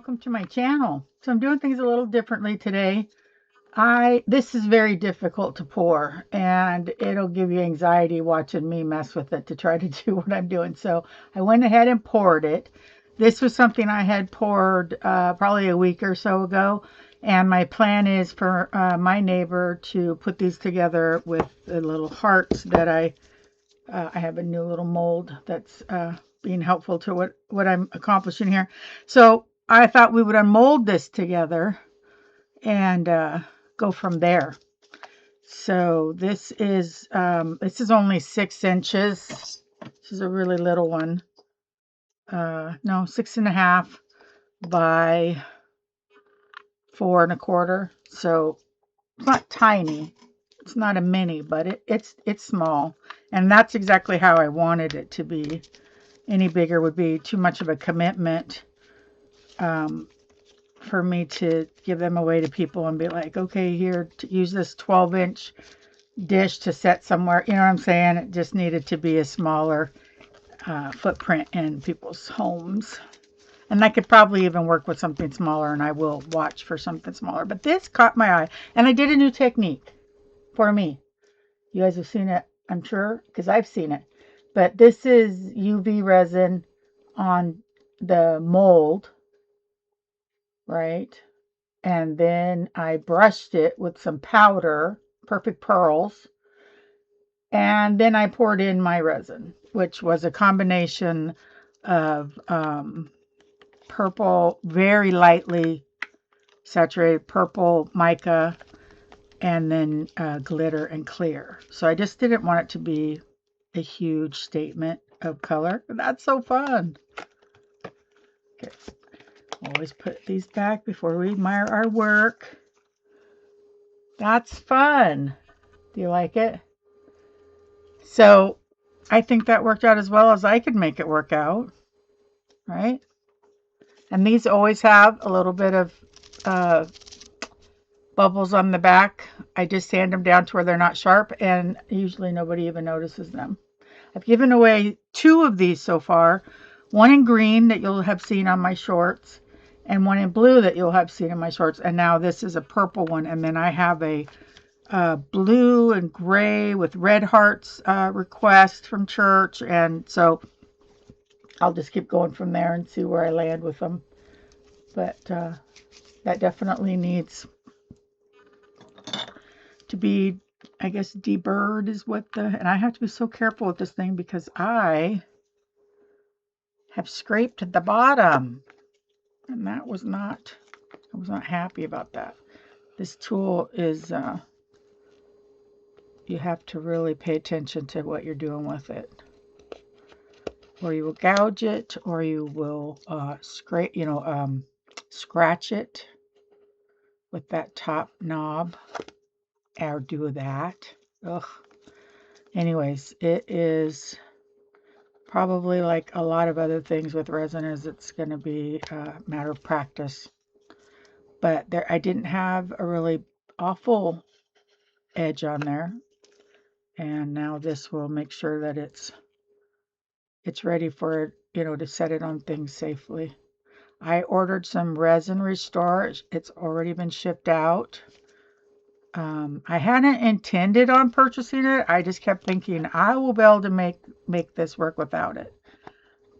welcome to my channel. So I'm doing things a little differently today. This is very difficult to pour, and it'll give you anxiety watching me mess with it to try to do what I'm doing. So I went ahead and poured it. This was something I had poured probably a week or so ago, and my plan is for my neighbor to put these together with the little hearts that I have a new little mold that's being helpful to what I'm accomplishing here. So I thought we would unmold this together and go from there. So this is only 6 inches. This is a really little one. No, 6.5 by 4.25. So it's not tiny. It's not a mini, but it's small. And that's exactly how I wanted it to be. Any bigger would be too much of a commitment for me to give them away to people and be like, okay, here, to use this 12-inch dish to set somewhere. You know what I'm saying? It just needed to be a smaller footprint in people's homes. And I could probably even work with something smaller, and I will watch for something smaller. But this caught my eye. And I did a new technique for me. You guys have seen it, I'm sure, because I've seen it. But this is UV resin on the mold, right? And then I brushed it with some powder, Perfect Pearls. And then I poured in my resin, which was a combination of purple, very lightly saturated purple mica, and then glitter and clear. So I just didn't want it to be a huge statement of color. That's so fun. Okay, always put these back before we admire our work. That's fun. Do you like it? So I think that worked out as well as I could make it work out, right? And these always have a little bit of bubbles on the back. I just sand them down to where they're not sharp, and usually nobody even notices them. I've given away 2 of these so far. One in green that you'll have seen on my shorts, and one in blue that you'll have seen in my shorts. And now this is a purple one, and then I have a blue and gray with red hearts request from church. And so I'll just keep going from there and see where I land with them. But that definitely needs to be, I guess, deburred is what and I have to be so careful with this thing because I have scraped the bottom, and I was not happy about that. This tool is, you have to really pay attention to what you're doing with it, or you will gouge it, or you will scratch it with that top knob, or do that. Ugh. Anyways, it is probably like a lot of other things with resin, is it's going to be a matter of practice. But I didn't have a really awful edge on there, and now this will make sure that it's ready for to set it on things safely. I ordered some Resin Restore. It's already been shipped out. I hadn't intended on purchasing it. I just kept thinking I will be able to make this work without it.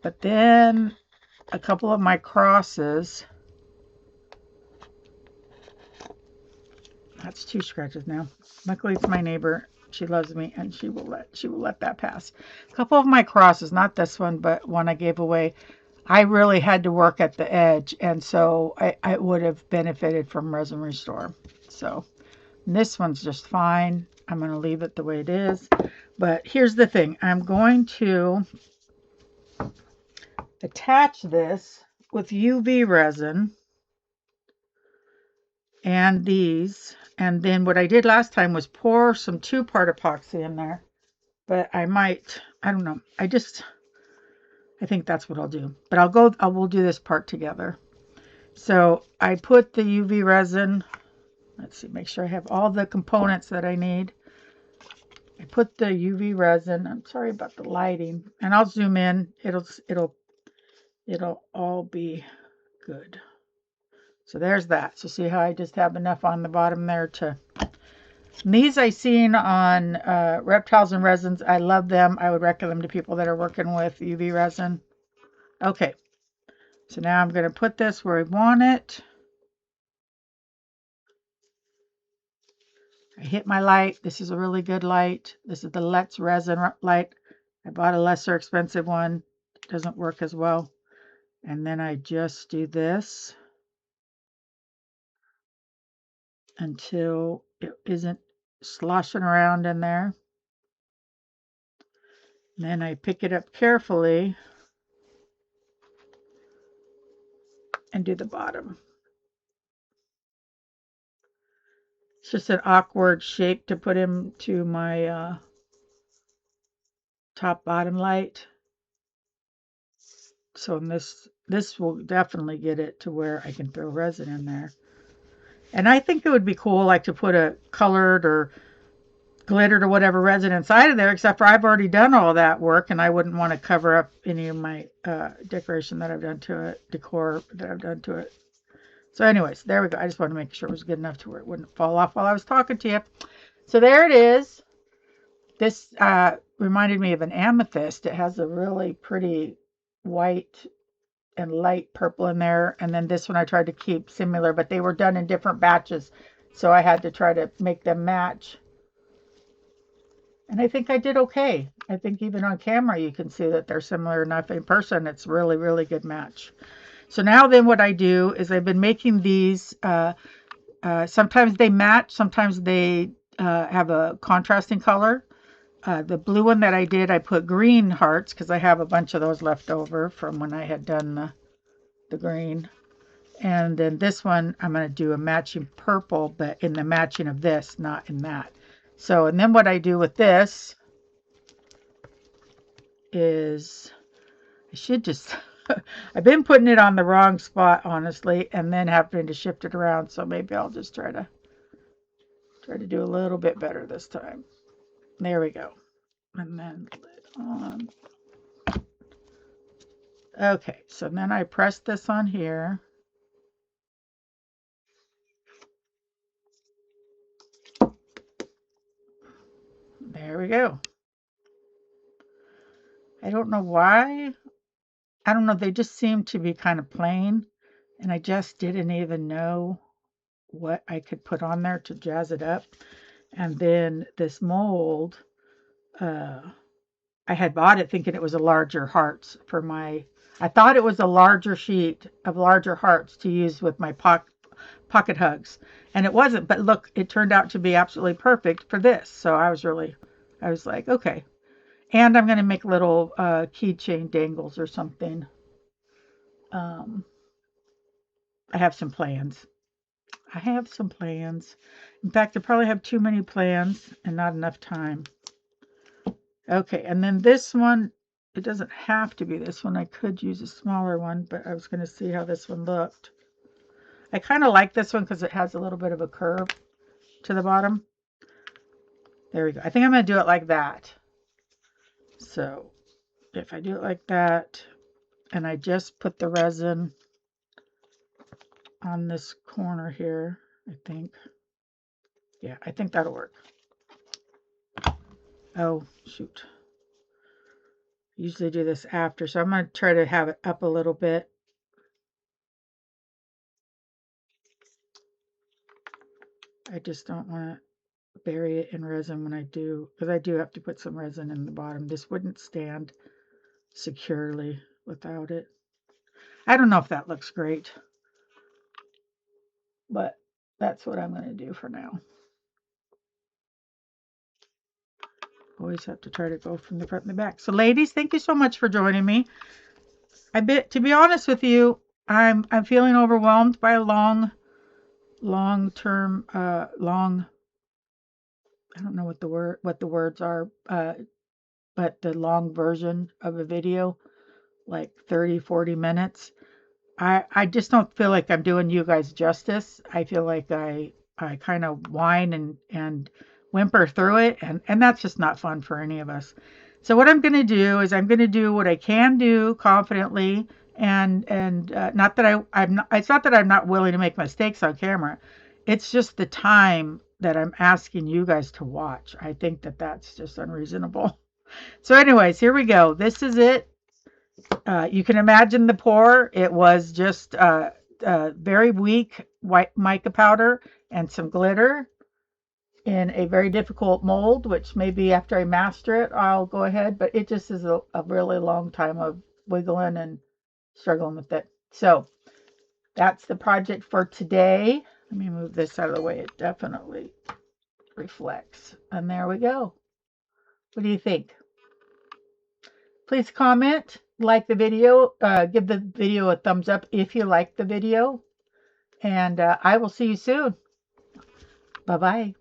But then a couple of my crosses. That's 2 scratches now. Luckily it's my neighbor. She loves me, and she will let that pass. A couple of my crosses, not this one, but one I gave away, I really had to work at the edge, and so I would have benefited from Resin Restore. So this one's just fine. I'm going to leave it the way it is. But here's the thing. I'm going to attach this with UV resin and these. And then what I did last time was pour some 2-part epoxy in there. But I don't know. I think that's what I'll do. But we'll do this part together. So I put the UV resin. Let's see, make sure I have all the components that I need. I put the UV resin. I'm sorry about the lighting, and I'll zoom in. It'll all be good. So there's that. So see how I just have enough on the bottom there to... And these I seen on Reptiles and Resins. I love them. I would recommend them to people that are working with UV resin. Okay. So now I'm going to put this where I want it. I hit my light. This is a really good light. This is the Let's Resin light. I bought a lesser expensive one. It doesn't work as well. And then I just do this until it isn't sloshing around in there. And then I pick it up carefully and do the bottom. It's just an awkward shape to put into my top bottom light. So this will definitely get it to where I can throw resin in there. And I think it would be cool like to put a colored or glittered or whatever resin inside of there, except for I've already done all that work and I wouldn't want to cover up any of my decoration that I've done to it, decor that I've done to it. So anyways, there we go. I just wanted to make sure it was good enough to where it wouldn't fall off while I was talking to you. So there it is. This reminded me of an amethyst. It has a really pretty white and light purple in there. And then this one I tried to keep similar, but they were done in different batches. So I had to try to make them match. And I think I did okay. I think even on camera you can see that they're similar enough. In person, it's really, really good match. So now then what I do is I've been making these. Sometimes they match. Sometimes they have a contrasting color. The blue one that I did, I put green hearts because I have a bunch of those left over from when I had done the green. And then this one, I'm going to do a matching purple, but in the matching of this, not in that. So, and then what I do with this is, I should just, I've been putting it on the wrong spot, honestly, and then having to shift it around. So maybe I'll just try to do a little bit better this time. There we go. And then lid on. Okay, so then I press this on here. There we go. I don't know why. I don't know. They just seem to be kind of plain. And I just didn't even know what I could put on there to jazz it up. And then this mold, I had bought it thinking it was a larger hearts for my, I thought it was a larger sheet of larger hearts to use with my pocket hugs. And it wasn't, but look, it turned out to be absolutely perfect for this. So I was like, okay. And I'm going to make little keychain dangles or something. I have some plans. In fact, I probably have too many plans and not enough time. Okay, and then this one, it doesn't have to be this one. I could use a smaller one, but I was going to see how this one looked. I kind of like this one because it has a little bit of a curve to the bottom. There we go. I think I'm going to do it like that. So if I do it like that, and I just put the resin on this corner here, I think. Yeah, I think that'll work. Oh, shoot. I usually do this after, so I'm going to try to have it up a little bit. I just don't want to bury it in resin when I do, because I do have to put some resin in the bottom. This wouldn't stand securely without it. I don't know if that looks great, but that's what I'm going to do for now. Always have to try to go from the front and the back. So ladies, thank you so much for joining me. To be honest with you, I'm feeling overwhelmed by a long, I don't know what the words are, but the long version of a video, like 30, 40 minutes. I just don't feel like I'm doing you guys justice. I feel like I kind of whine and whimper through it, and that's just not fun for any of us. So what I'm going to do is I'm going to do what I can do confidently And not that I'm not, it's not that I'm not willing to make mistakes on camera. It's just the time that I'm asking you guys to watch. I think that that's just unreasonable. So anyways, here we go. This is it. You can imagine the pour. It was just very weak white mica powder and some glitter in a very difficult mold, which maybe after I master it, I'll go ahead. But it just is a really long time of wiggling and struggling with it. So that's the project for today. Let me move this out of the way. It definitely reflects. And there we go. What do you think? Please comment, like the video, give the video a thumbs up if you like the video. And I will see you soon. Bye-bye.